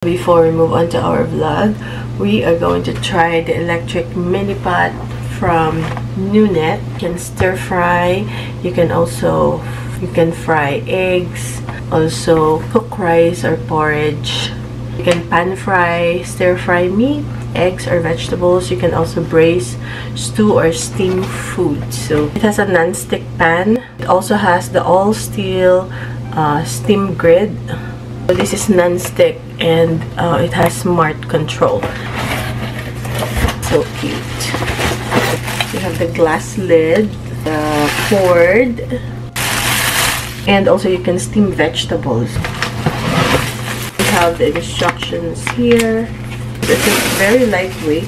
Before we move on to our vlog, we are going to try the electric mini pot from Nunet. You can stir fry, you can fry eggs, also cook rice or porridge. You can pan fry, stir fry meat, eggs or vegetables. You can also braise, stew or steam food. So it has a non-stick pan. It also has the all steel steam grid. So this is non-stick and it has smart control. So cute. You have the glass lid, the cord, and also you can steam vegetables. We have the instructions here. This is very lightweight.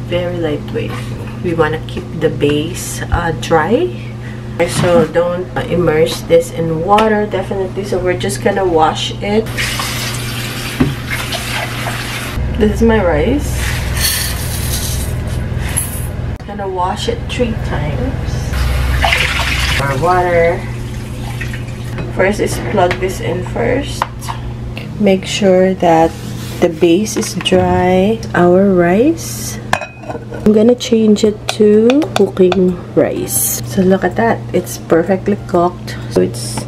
Very lightweight. We want to keep the base dry. So don't immerse this in water, definitely. So we're just gonna wash it. This is my rice. Gonna wash it 3 times. Our water. First is plug this in first. Make sure that the base is dry. Our rice. I'm gonna change it to cooking rice. So look at that, it's perfectly cooked. So it's,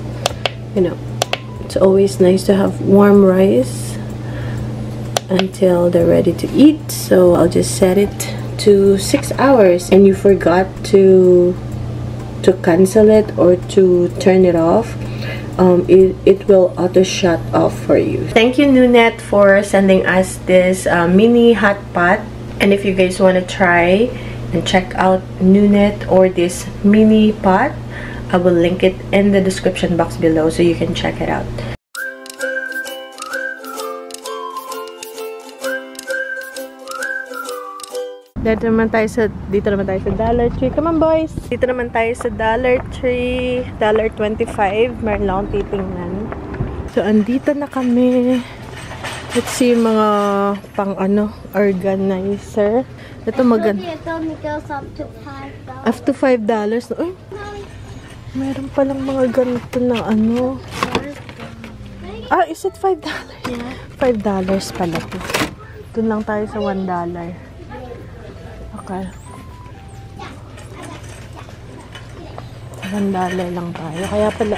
you know, it's always nice to have warm rice until they're ready to eat. So I'll just set it to 6 hours, and you forgot to cancel it or to turn it off, it will auto shut off for you. Thank you Nunet for sending us this mini hot pot. And if you guys want to try and check out Nunet or this mini pot, I will link it in the description box below so you can check it out. Dito naman tayo sa Dollar Tree. Come on boys! Dito naman tayo sa Dollar Tree. $1.25. Meron lang akong titingnan. So andito na kami. Let's see yung mga pang organizer. Ito maganda. Up to $5. Uy, meron palang mga ganito na is it $5? Yeah. $5 pala to. Doon lang tayo sa $1. Okay. $1 lang tayo. Kaya pala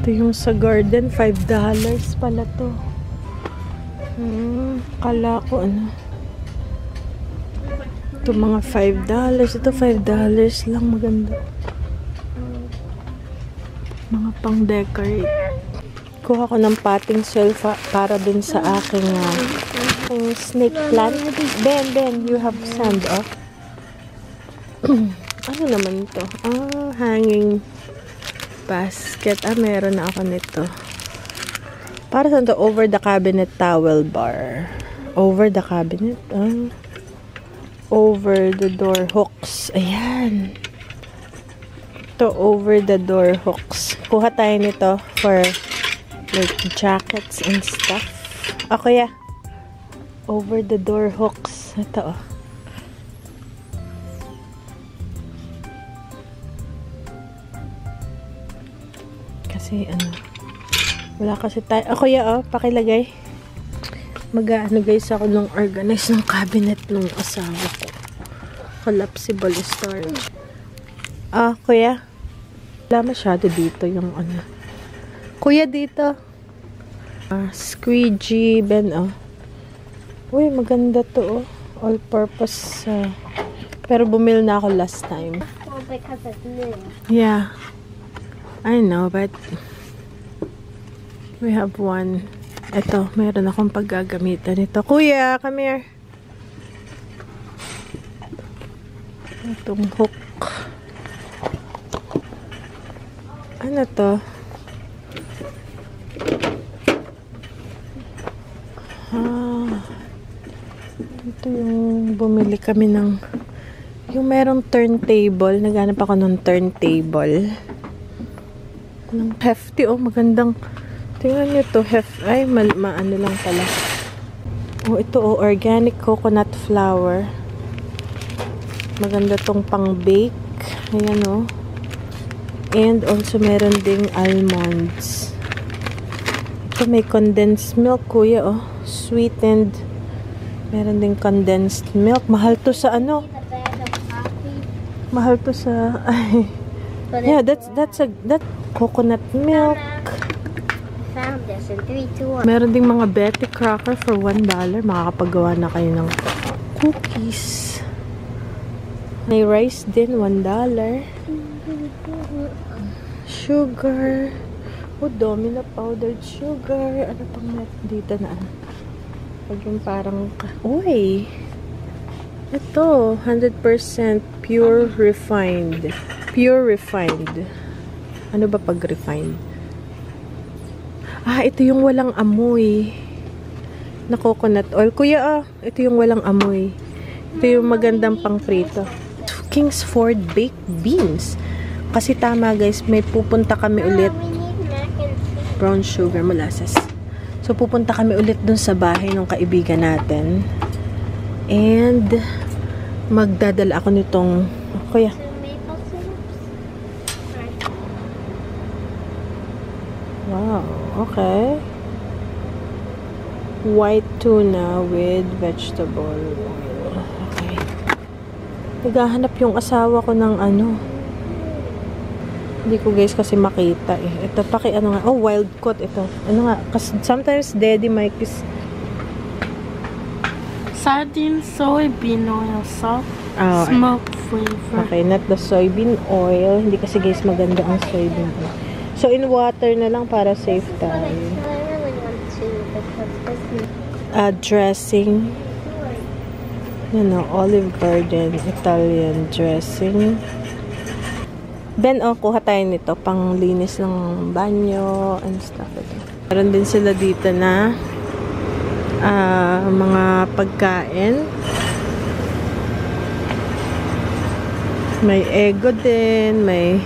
ito yung sa garden, $5 pala to. Kala ko ito mga $5. Ito $5 lang, maganda. Mga pang decorate. Kuha ko ng potting soil para dun sa aking snake plant. Ben, you have sand, oh. Ano naman to? Hanging basket. Meron na ako nito. Para saan to? Over the cabinet towel bar. Over the cabinet. Over the door hooks. Ayan. Ito, over the door hooks. Kuha tayo nito for like jackets and stuff. Kuya. Over the door hooks. Ito, kasi wala kasi tayo. Kuya, pakilagay. Guys, ako nung organize ng cabinet nung asawa ko. Collapsible storage. Kuya. Wala masyado dito yung Kuya, dito. Squeegee, Ben, Uy, maganda to, all purpose. Pero bumili na ako last time. Well, because it's new. Yeah. I know, but we have one. Ito, meron akong paggagamitan ito. Kuya, come here. Itong hook. Ano to? Ito yung bumili kami ng yung merong turntable. Naghanap ako ng turntable. Hefty, magandang tingnan nyo to, maano lang pala. Ito, organic coconut flour. Maganda tong pang bake. Ayan, And also meron ding almonds. Ito may condensed milk, kuya, oh. Sweetened. Meron din condensed milk. Mahal to sa ano? Mahal to sa... yeah, that's coconut milk. Found this in 3, 2, 1. Meron ding mga Betty Crocker for $1. Makakapagawa na kayo ng cookies. May rice din, $1. Sugar. Oh, dami na powdered sugar. Ano pang meron dito na? Pag yung parang... Uy! Ito, 100% pure refined. Pure refined. Ano ba pag refined? Ah, ito yung walang amoy na coconut oil. Kuya, ito yung walang amoy. Ito yung magandang pang prito. Kingsford baked beans. Kasi tama guys, may pupunta kami ulit. Brown sugar, molasses. So, pupunta kami ulit dun sa bahay ng kaibigan natin. And, magdadala ako nitong... Kuya. Wow, okay. White tuna with vegetable oil. Okay. Naghahanap yung asawa ko ng ano. Hindi ko guys kasi makita eh. Ito ano nga. Oh, wild caught ito. Ano nga. Kasi sometimes Daddy Mike is... Sardine soybean oil, salt, Oh, smoke flavor. okay, not the soybean oil. Hindi kasi guys maganda ang soybean oil. So, in water na lang para safe tayo. I really want to because Dressing. Olive Garden Italian dressing. Ben, kuha tayo nito. Pang linis ng banyo and stuff like that. Meron din sila dito na mga pagkain. May Eggo din. May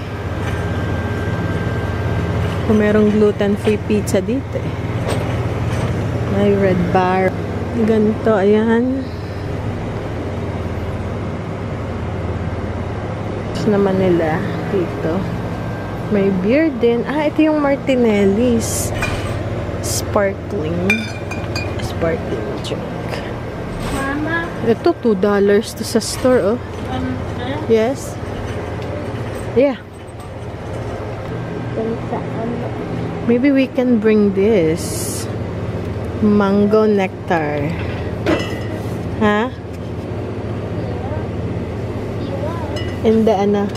kung merong gluten-free pizza dito eh. May red bar. Ganito, ayan. Tapos naman nila dito. May beer din. Ito yung Martinelli's. Sparkling drink. Mama, Ito, $2 to sa store, oh. Yes? Yeah. Maybe we can bring this. Mango nectar. Ha? And the ano?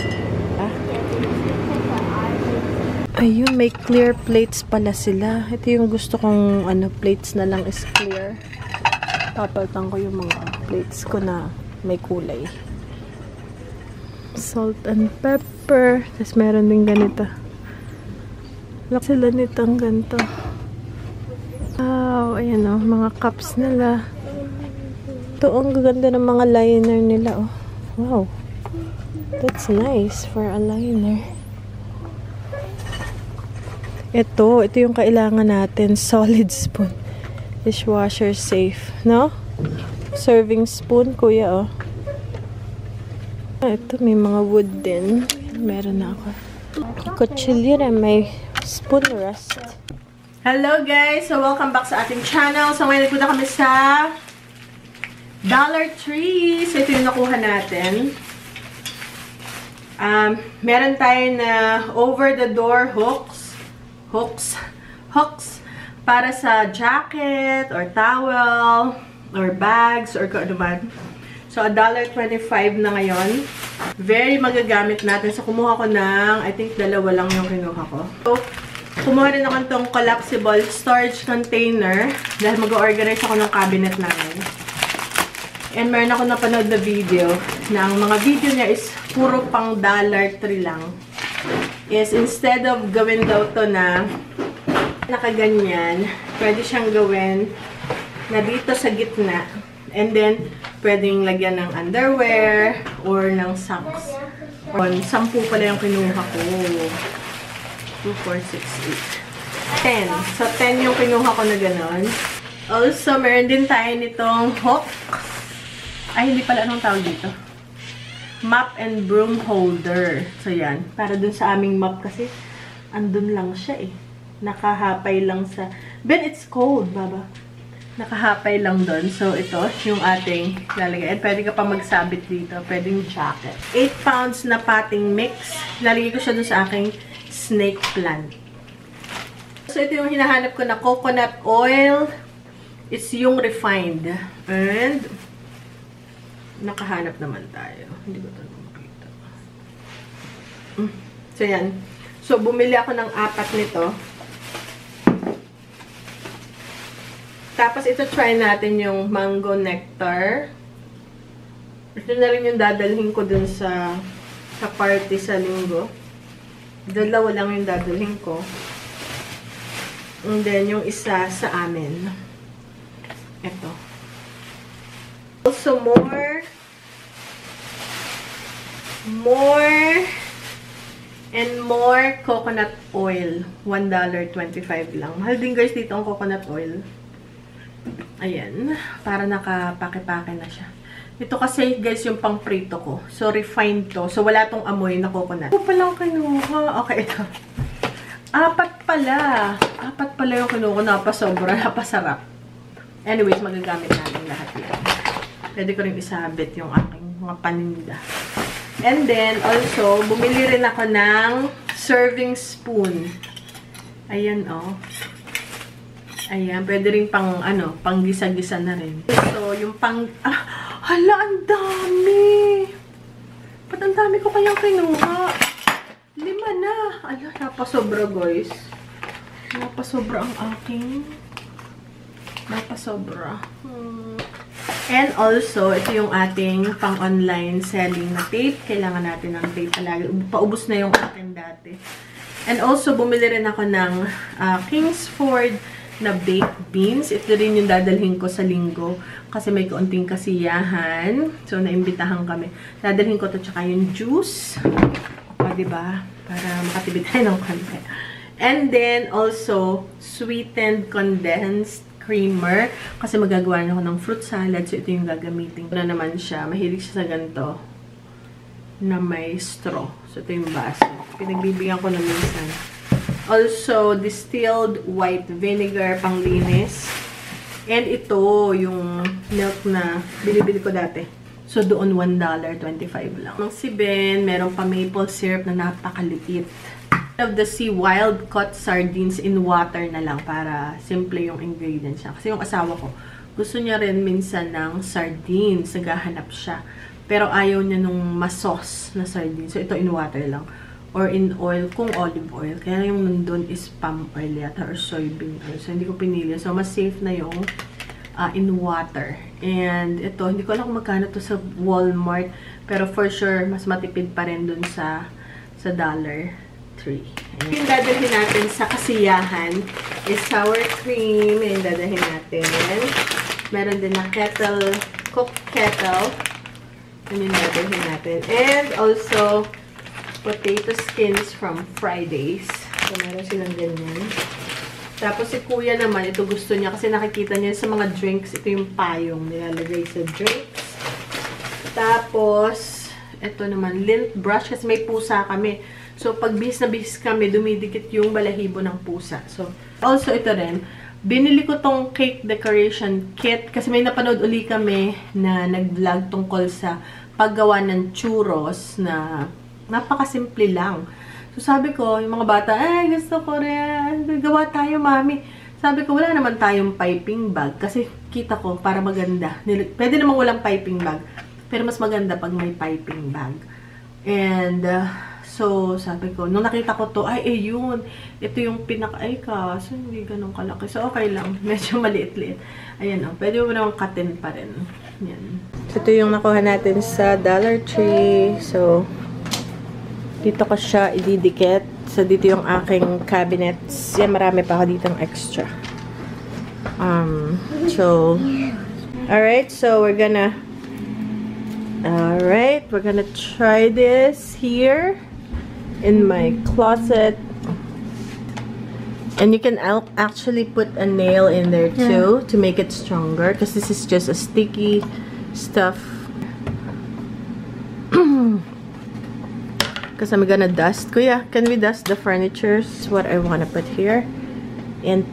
Ayun, may clear plates pala sila. Ito yung gusto kong plates na lang is clear. Papalitan ko yung mga plates ko na may kulay. Salt and pepper. Tapos meron din ganito. Laki sila nitong ganito. Wow, ayan o. Mga cups nila. Ito, ang gaganda ng mga liner nila, oh. Wow. That's nice for a liner. Ito yung kailangan natin. Solid spoon. Dishwasher safe. No? Serving spoon, kuya, oh. Ito, may mga wood din. Meron na ako. Kutsilyo na may spoon rest. Hello guys! So, welcome back sa ating channel. So, ngayon nagpunta kami sa Dollar Tree. So, ito yung nakuha natin. Meron tayo na over-the-door hooks para sa jacket or towel or bags or kung ano man. So, $1.25 na ngayon. Very magagamit natin. So, kumuha ko ng, I think, 2 lang yung kinuha ko. So, kumuha rin ako itong collapsible storage container dahil mag-organize ako ng cabinet namin. And meron ako napanood na video na ang mga video niya is puro pang $3 lang. Is instead of gawin daw to na nakaganyan, pwede siyang gawin na dito sa gitna. And then, pwedeng lagyan ng underwear or ng socks. 10 pala yung kinuha ko. 2, 4, 6, 8. 10. So, 10 yung kinuha ko na ganon. Also, meron din tayo nitong hook. Ay, hindi pala. Anong tawag dito? Mop and broom holder. So, yan. Para dun sa aming mop kasi, andun lang siya eh. Nakahapay lang sa Ben, it's cold, Baba. Nakahapay lang doon. So, ito yung ating lalagay. At pwede ka pa magsabit dito. Pwede yung jacket. 8 pounds na potting mix. Lalagay ko siya doon sa aking snake plant. So, ito yung hinahanap ko na coconut oil. It's yung refined. And, nakahanap naman tayo. Hindi ko ito makita. So, yan. So, bumili ako ng 4 nito. Tapos, ito try natin yung mango nectar. Ito na rin yung dadalhin ko dun sa party sa linggo. Dalawa lang yung dadalhin ko. And then, yung isa sa amin. Ito. Also, more and more coconut oil. $1.25 lang. Mahal din guys dito ang coconut oil. Ayan. Para nakapake-pake na siya. Ito kasi guys yung pang prito ko. So refined to. So wala tong amoy na coconut. Ito palang kinuha. Okay, ito. 4 pala. 4 pala yung kinuha. Napasobra. Napasarap. Anyways, magagamit natin lahat yan. Pwede ko rin isabit yung aking mga paninda. And then, also, bumili rin ako ng serving spoon. Ayan, oh. Ayan, pwede rin pang, pang gisa-gisa na rin. So, yung pang, hala, ang dami! Ba't ang dami ko kayang kinuha? 5 na. Ala, napasobra, guys. Napasobra ang aking. Napasobra. And also, ito yung ating pang-online selling na tape. Kailangan natin ng tape palagi. Paubos na yung akin dati. And also, bumili rin ako ng Kingsford na baked beans. Ito rin yung dadalhin ko sa linggo. Kasi may kaunting kasiyahan. So, naimbitahan kami. Dadalhin ko to tsaka yung juice. O, diba? Para makatibid tayo ng konti. And then, also, sweetened condensed creamer. Kasi magagawa na ako ng fruit salad. So, ito yung gagamitin ko na naman siya. Mahilig siya sa ganito na may straw. So, ito yung baso. Pinagbibigyan ko na minsan. Also, distilled white vinegar, panglinis. And ito, yung milk na binibili ko dati. So, doon $1.25 lang. Si Ben, meron pa maple syrup na napakaliit. Of the sea wild caught sardines in water na lang para simple yung ingredients siya. Kasi yung asawa ko, gusto niya rin minsan ng sardines. Naghahanap siya. Pero ayaw niya nung masos na sardines. So, ito in water lang. Or in oil, kung olive oil. Kaya yung nandun is palm oil yata or soybean oil. So, hindi ko pinili. So, mas safe na yung in water. And ito, hindi ko alam kung magkano to sa Walmart. Pero for sure, mas matipid pa rin dun sa $3. Yung dadalhin natin sa kasiyahan is sour cream. Yung dadalhin natin. Meron din na cooked kettle. Yun yung dadalhin natin. And also, potato skins from Fridays. So, meron silang ganyan. Tapos, si kuya naman, ito gusto niya kasi nakikita niya sa mga drinks. Ito yung payong nilalagay sa drinks. Tapos, ito naman, lint brush kasi may pusa kami. So, pag bihis na bihis kami, dumidikit yung balahibo ng pusa. So, also ito rin, binili ko tong cake decoration kit kasi may napanood uli kami na nag-vlog tungkol sa paggawa ng churros na napakasimple lang. So, sabi ko, yung mga bata, gusto ko rin. Gawa tayo, mami. Sabi ko, wala naman tayong piping bag. Kasi kita ko, para maganda. Pwede namang walang piping bag. Pero mas maganda pag may piping bag. And, so, sabi ko, nung nakita ko to, yun. Ito yung kaso hindi ganun kalaki. So, okay lang. Medyo maliit-liit. Ayan, pwede mo naman katin pa rin. Yan. Ito yung nakuha natin sa Dollar Tree. So, dito ko siya ididikit. So, dito yung aking cabinets. Yan, marami pa ako ditong extra. Alright, so we're gonna try this here in my closet. And you can actually put a nail in there too to make it stronger because this is just a sticky stuff. Because I'm gonna dust. Kuya, can we dust the furniture? Is what I want to put here. And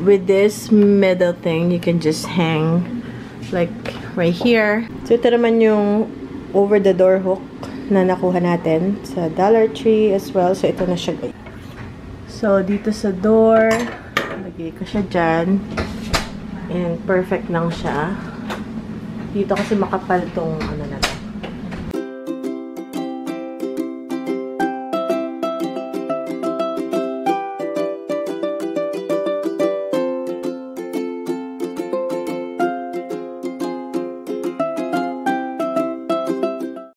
with this middle thing, you can just hang like right here. So ito naman yung over the door hook na nakuha natin sa Dollar Tree as well. So ito na siya. So dito sa door, lagay ko siya dyan. And perfect lang siya. Dito kasi makapal tong ano